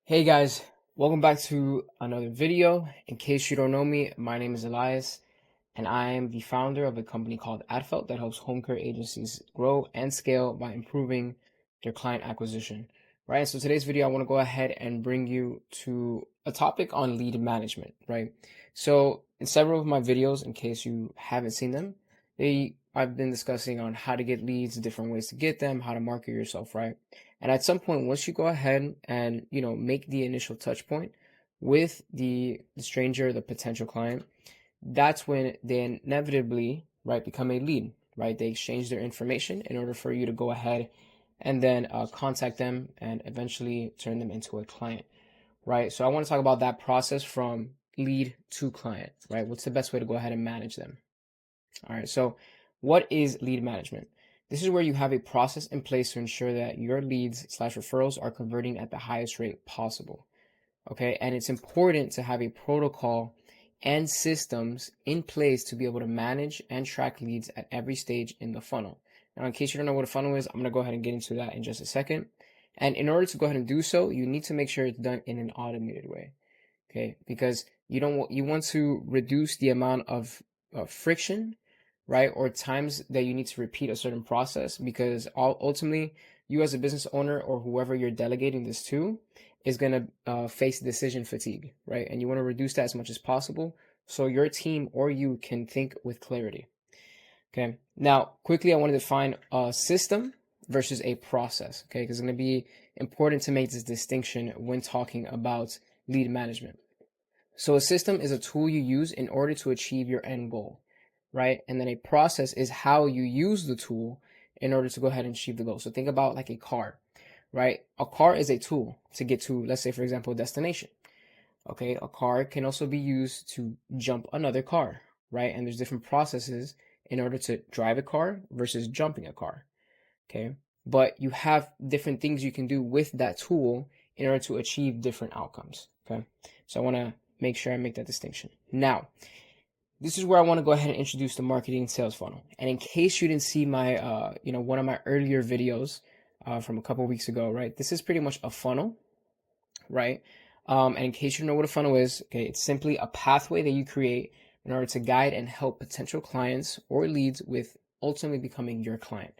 Hey guys, welcome back to another video. In case you don't know me, my name is Elias, and I am the founder of a company called Adfelt that helps home care agencies grow and scale by improving their client acquisition. Right? So today's video, I want to go ahead and bring you to a topic on lead management, right? So in several of my videos, in case you haven't seen them, I've been discussing on how to get leads, different ways to get them, how to market yourself, right? And at some point, once you go ahead and make the initial touch point with the stranger, the potential client, that's when they inevitably, right, become a lead, right? They exchange their information in order for you to go ahead and then contact them and eventually turn them into a client, right? So I want to talk about that process from lead to client, right? What's the best way to go ahead and manage them? All right, so what is lead management? This is where you have a process in place to ensure that your leads slash referrals are converting at the highest rate possible. Okay, and it's important to have a protocol and systems in place to be able to manage and track leads at every stage in the funnel. Now, in case you don't know what a funnel is, I'm going to go ahead and get into that in just a second. And in order to go ahead and do so, you need to make sure it's done in an automated way. Okay, because you want to reduce the amount of friction, right, or times that you need to repeat a certain process, because ultimately you as a business owner or whoever you're delegating this to is going to face decision fatigue, right? And you want to reduce that as much as possible so your team or you can think with clarity. Okay, now quickly I want to define a system versus a process, okay, because it's going to be important to make this distinction when talking about lead management. So a system is a tool you use in order to achieve your end goal, right? And then a process is how you use the tool in order to go ahead and achieve the goal. So think about like a car, right? A car is a tool to get to, let's say, for example, a destination. Okay, a car can also be used to jump another car, right? And there's different processes in order to drive a car versus jumping a car, okay? But you have different things you can do with that tool in order to achieve different outcomes, okay? So I want to make sure I make that distinction. Now, this is where I want to go ahead and introduce the marketing and sales funnel. And in case you didn't see my, one of my earlier videos from a couple weeks ago, right? This is pretty much a funnel, right? And in case you don't know what a funnel is, okay, it's simply a pathway that you create in order to guide and help potential clients or leads with ultimately becoming your client,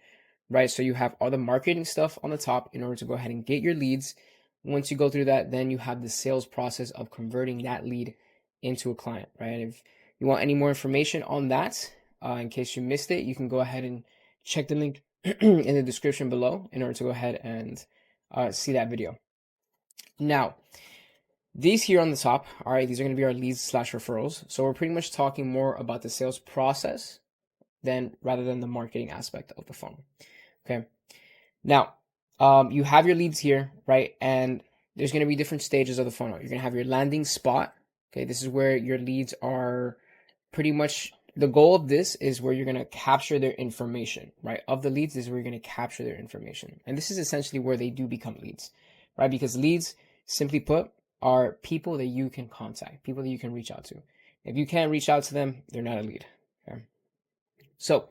right? So you have all the marketing stuff on the top in order to go ahead and get your leads. Once you go through that, then you have the sales process of converting that lead into a client, right? If you want any more information on that, in case you missed it, you can go ahead and check the link in the description below in order to go ahead and see that video. Now, these here on the top, all right, these are going to be our leads slash referrals. So we're pretty much talking more about the sales process rather than the marketing aspect of the funnel. Okay. Now, you have your leads here, right? And there's going to be different stages of the funnel. You're going to have your landing spot. Okay. This is where your leads are pretty much, the goal of this is where you're going to capture their information, right? Of the leads, this is where you're going to capture their information. And this is essentially where they do become leads, right? Because leads, simply put, are people that you can contact, people that you can reach out to. If you can't reach out to them, they're not a lead. Okay. So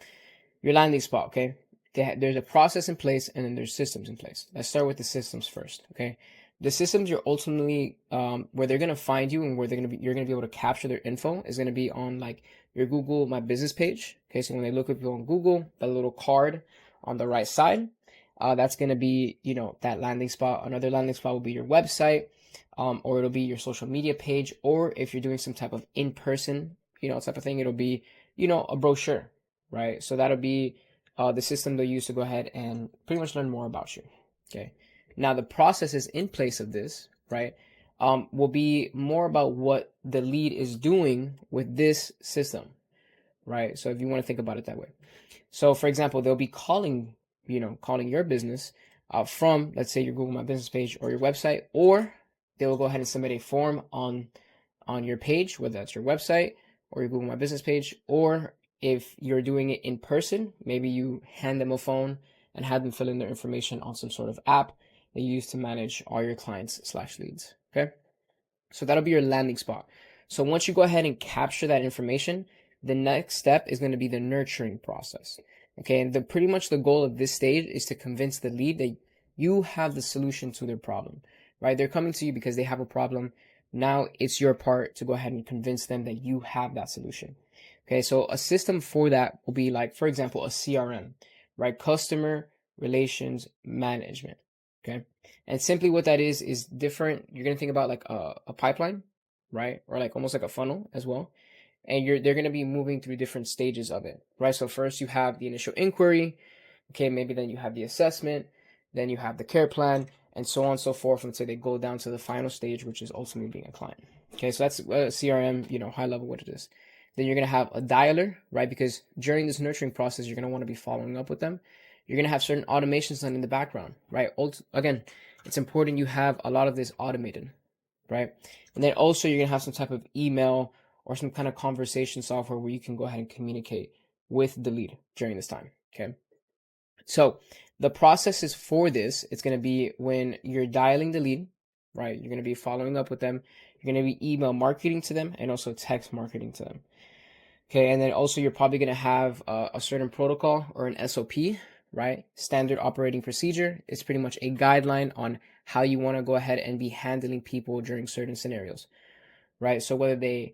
your landing spot, okay? There's a process in place and then there's systems in place. Let's start with the systems first, okay? The systems you're ultimately where they're gonna find you and where you're gonna be able to capture their info is gonna be on like your Google My Business page. Okay, so when they look up you on Google, that little card on the right side, that's gonna be that landing spot. Another landing spot will be your website, or it'll be your social media page, or if you're doing some type of in-person, type of thing, it'll be a brochure, right? So that'll be the system they'll use to go ahead and pretty much learn more about you. Okay. Now the processes in place of this, right, will be more about what the lead is doing with this system, right? So if you want to think about it that way. So for example, they'll be calling your business from, let's say, your Google My Business page or your website, or they will go ahead and submit a form on your page, whether that's your website or your Google My Business page, or if you're doing it in person, maybe you hand them a phone and have them fill in their information on some sort of app that you use to manage all your clients slash leads. Okay. So that'll be your landing spot. So once you go ahead and capture that information, the next step is going to be the nurturing process. Okay. And pretty much the goal of this stage is to convince the lead that you have the solution to their problem, right? They're coming to you because they have a problem. Now it's your part to go ahead and convince them that you have that solution. Okay, so a system for that will be like, for example, a CRM, right? Customer Relations Management. Okay, and simply what that is different. You're gonna think about like a pipeline, right? Or like almost like a funnel as well. And they're gonna be moving through different stages of it, right? So first you have the initial inquiry, okay, maybe then you have the assessment, then you have the care plan, and so on and so forth until they go down to the final stage, which is ultimately being a client. Okay, so that's CRM, high level what it is. Then you're gonna have a dialer, right? Because during this nurturing process, you're gonna want to be following up with them. You're gonna have certain automations done in the background, right? Again, it's important you have a lot of this automated, right? And then also you're gonna have some type of email or some kind of conversation software where you can go ahead and communicate with the lead during this time. Okay. So the processes for this, it's going to be when you're dialing the lead, right? You're going to be following up with them. You're going to be email marketing to them and also text marketing to them. Okay. And then also you're probably going to have a certain protocol or an SOP, right? Standard operating procedure. It's pretty much a guideline on how you want to go ahead and be handling people during certain scenarios, right? So whether they,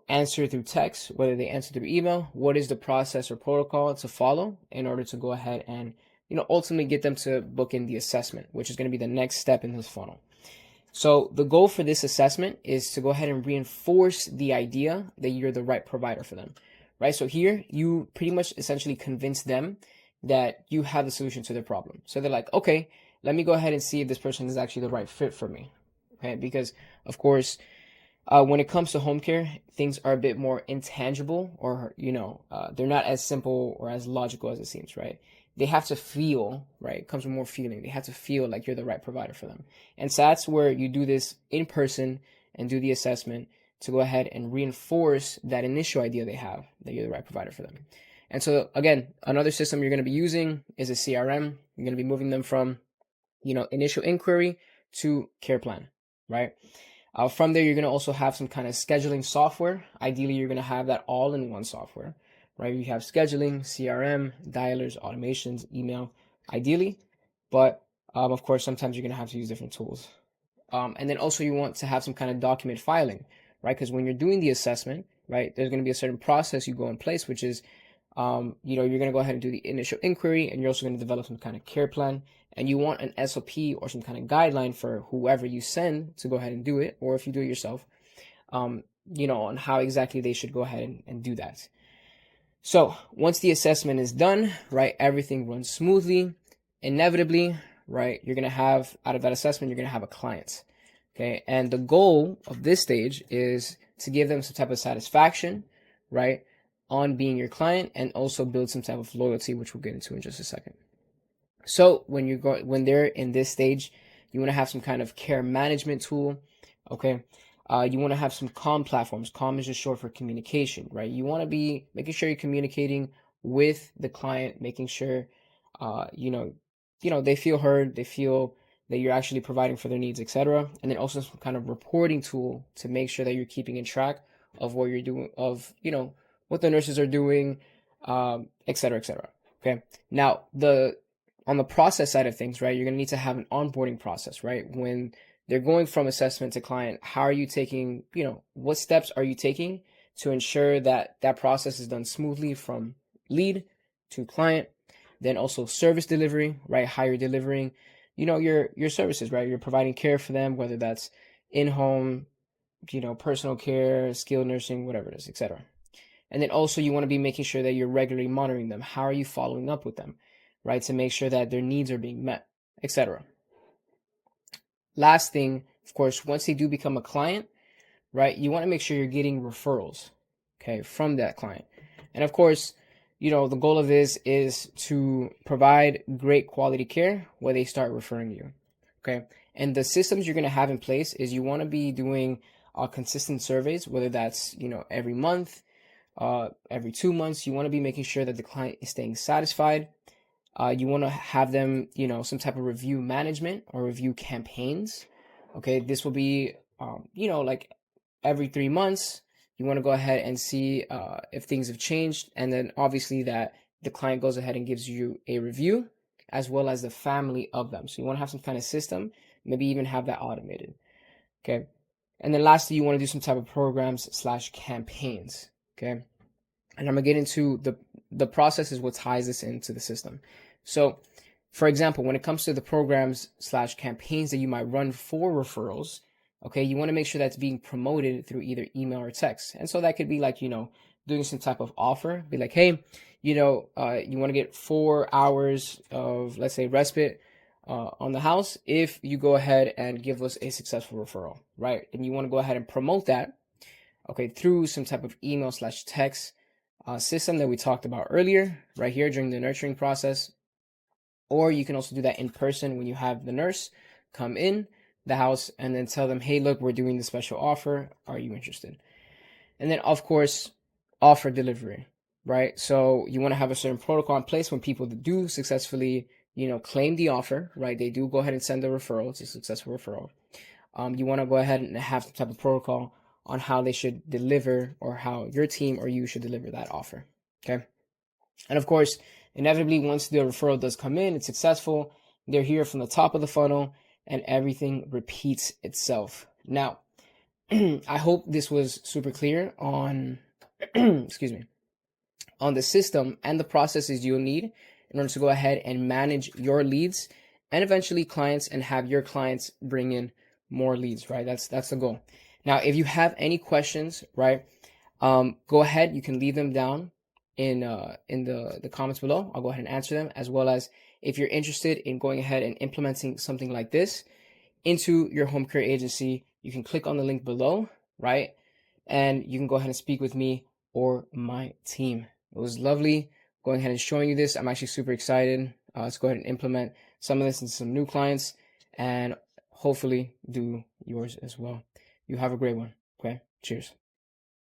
answer through text, whether they answer through email, what is the process or protocol to follow in order to go ahead and, ultimately get them to book in the assessment, which is going to be the next step in this funnel. So the goal for this assessment is to go ahead and reinforce the idea that you're the right provider for them, right? So here you pretty much essentially convince them that you have the solution to their problem. So they're like, okay, let me go ahead and see if this person is actually the right fit for me. Okay, because of course, when it comes to home care, things are a bit more intangible, or they're not as simple or as logical as it seems, right? They have to feel, right? It comes with more feeling. They have to feel like you're the right provider for them, and so that's where you do this in person and do the assessment to go ahead and reinforce that initial idea they have that you're the right provider for them. And so again, another system you're going to be using is a CRM. You're going to be moving them from initial inquiry to care plan, right? From there, you're going to also have some kind of scheduling software. Ideally, you're going to have that all in one software, right? You have scheduling, CRM, dialers, automations, email, ideally. But of course, sometimes you're going to have to use different tools. And then also you want to have some kind of document filing, right? Because when you're doing the assessment, right, there's going to be a certain process you go in place, which is, you're going to go ahead and do the initial inquiry, and you're also going to develop some kind of care plan. And you want an SOP or some kind of guideline for whoever you send to go ahead and do it, or if you do it yourself, on how exactly they should go ahead and do that. So once the assessment is done, right, everything runs smoothly. Inevitably, right, you're going to have, out of that assessment, you're going to have a client. Okay. And the goal of this stage is to give them some type of satisfaction, right, on being your client, and also build some type of loyalty, which we'll get into in just a second. So when they're in this stage, you want to have some kind of care management tool, okay? You want to have some comm platforms. Comm is just short for communication, right? You want to be making sure you're communicating with the client, making sure, they feel heard, they feel that you're actually providing for their needs, etc. And then also some kind of reporting tool to make sure that you're keeping in track of what you're doing, of what the nurses are doing, etc., etc. Okay. Now on the process side of things, right, you're going to need to have an onboarding process, right? When they're going from assessment to client, how are you taking, what steps are you taking to ensure that that process is done smoothly from lead to client? Then also service delivery, right? How you're delivering, your services, right? You're providing care for them, whether that's in-home, personal care, skilled nursing, whatever it is, etc. And then also you want to be making sure that you're regularly monitoring them. How are you following up with them, right? To make sure that their needs are being met, etc. Last thing, of course, once they do become a client, right, you want to make sure you're getting referrals, okay, from that client. And of course, the goal of this is to provide great quality care where they start referring you, okay? And the systems you're going to have in place is you want to be doing consistent surveys, whether that's, every month, every 2 months. You want to be making sure that the client is staying satisfied. You want to have them, some type of review management or review campaigns. Okay, this will be, like every 3 months. You want to go ahead and see if things have changed, and then obviously that the client goes ahead and gives you a review, as well as the family of them. So you want to have some kind of system maybe even have that automated. Okay. And then lastly, you want to do some type of programs/campaigns. Okay. And I'm gonna get into the process is what ties this into the system. So, for example, when it comes to the programs/campaigns that you might run for referrals, okay, you want to make sure that's being promoted through either email or text. And so that could be like, doing some type of offer, be like, hey, you want to get 4 hours of, let's say, respite on the house if you go ahead and give us a successful referral, right? And you want to go ahead and promote that, okay, through some type of email/text system that we talked about earlier, right here during the nurturing process. Or you can also do that in person when you have the nurse come in the house and then tell them, hey, look, we're doing the special offer. Are you interested? And then, of course, offer delivery, right? So you want to have a certain protocol in place when people do successfully, claim the offer, right? They do go ahead and send the referral. It's a successful referral. You want to go ahead and have some type of protocol on how they should deliver, or how your team or you should deliver that offer. Okay. And of course, inevitably, once the referral does come in, it's successful. They're here from the top of the funnel and everything repeats itself. Now, I hope this was super clear on, excuse me, on the system and the processes you'll need in order to go ahead and manage your leads and eventually clients, and have your clients bring in more leads, right? That's the goal. Now, if you have any questions, right, go ahead. You can leave them down in the comments below. I'll go ahead and answer them, as well as if you're interested in going ahead and implementing something like this into your home care agency, you can click on the link below, right? And you can go ahead and speak with me or my team. It was lovely going ahead and showing you this. I'm actually super excited. Let's go ahead and implement some of this into some new clients and hopefully do yours as well. You have a great one. Okay. Cheers.